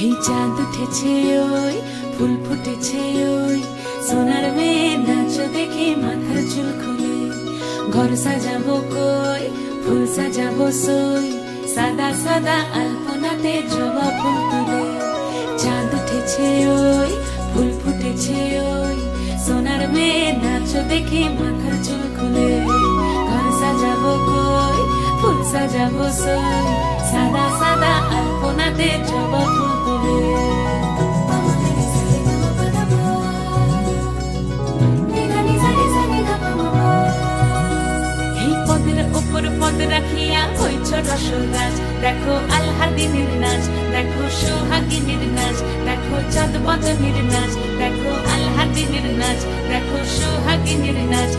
এই চাঁদ উঠেছে ওই ফুল ফুটেছে ওই সোনার মেয়ে নাচ দেখে মাথার চুল খুলে ঘর সাজাবো কই ফুল সাজাবো সই সাদা সাদা আলপনাতে জবা ফুল তুলে চাঁদ উঠেছে ওই ফুল ফুটেছে ওই সোনার মেয়ে নাচ দেখে মাথার চুল খুলে ঘর সাজাবো কই ফুল সাজাবো সই সাদা সাদা আলপনাতে জবা ফুল তুলে এই পদের উপর পদ রাখিয়া হইছ রসরাজ দেখো আল্লাদিনীর নাচ দেখো সোহাগিনীর নাচ দেখো চাঁদ বদনীর নাচ দেখো আল্লাদিনীর নাচ দেখো সোহাগিনীর নাচ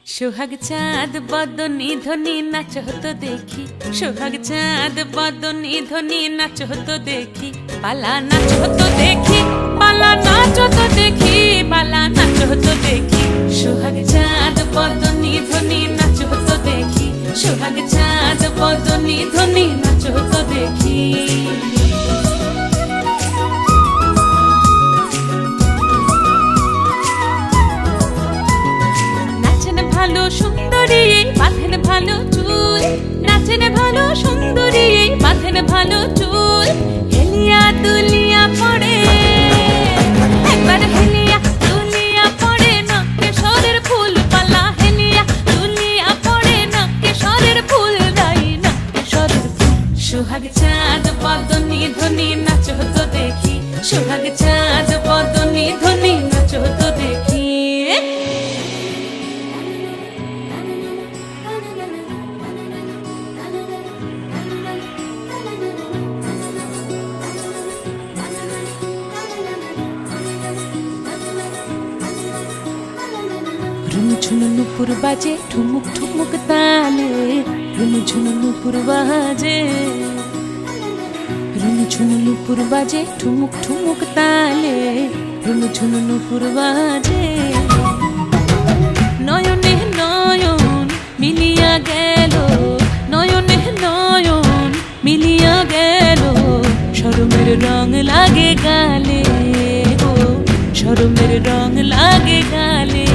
সোহাগ চাঁদ বদনী ধ্বনি নাচ হতো দেখি সোহাগ চাঁদ বদনী ধ্বনি নাচ হতো দেখি পালা নাচ হতো দেখি পালা নাচ হতো দেখি পালা নাচ হতো দেখি সোহাগ চাঁদ বদনী ধ্বনি নাচ হতো দেখি সোহাগ চাঁদ বদনী ধ্বনি নাচ হতো দেখি ভালো সুন্দরী বাঁধেন ভালো চুল নাচেন ভালো সুন্দরী বাঁধেন ভালো চুল হেলিয়া দুলিয়া পড়ে একবার হেলিয়া দুলিয়া পড়ে নকে সরের ফুল পালা হেলিয়া দুলিয়া পড়ে নকে সরের ফুল দাই নকে সরের ফুল সোহাগ চাঁদ বদনী ধ্বনি নাচ হতো দেখি সোহাগ চাঁদ বদনী ধ্বনি নাচ হতো দেখি ঝুনু নুপুর বাজে ঠুমুক ঠুমুক তালে ঝুনু নুপুর বাজে ঝুনু নুপুর বাজে ঠুমুক ঠুমুক তালে ঝুনু নুপুর বাজে নয়নে নয়ন মিলিয়া গেল নয়নে নয়ন মিলিয়া গেল শরমের রং লাগে গালে গো শরমের রং লাগে গালে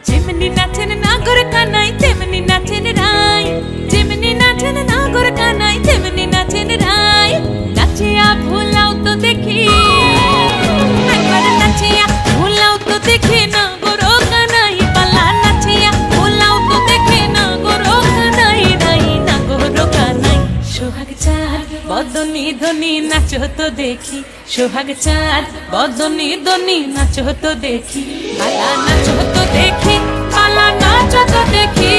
যেমনি নাচেন নাগর কানাই তেমনি নাচেন রাই যেমনি নাচেন নাগর কানাই তেমনি নাচেন রাই নাচিয়া ভুলাও তো দেখি একবার নাচিয়া ভুলাও তো দেখি নাগর কানাই পালা নাচিয়া ভুলাও তো দেখি নাগর কানাই রাই নাগর কানাই সোহাগ চাঁদ বদনী ধ্বনি নাচ হতো দেখি সোহাগ চাঁদ বদনী ধ্বনি নাচ হতো দেখি পালা নাচ হতো দেখি পালা নাচ হতো দেখি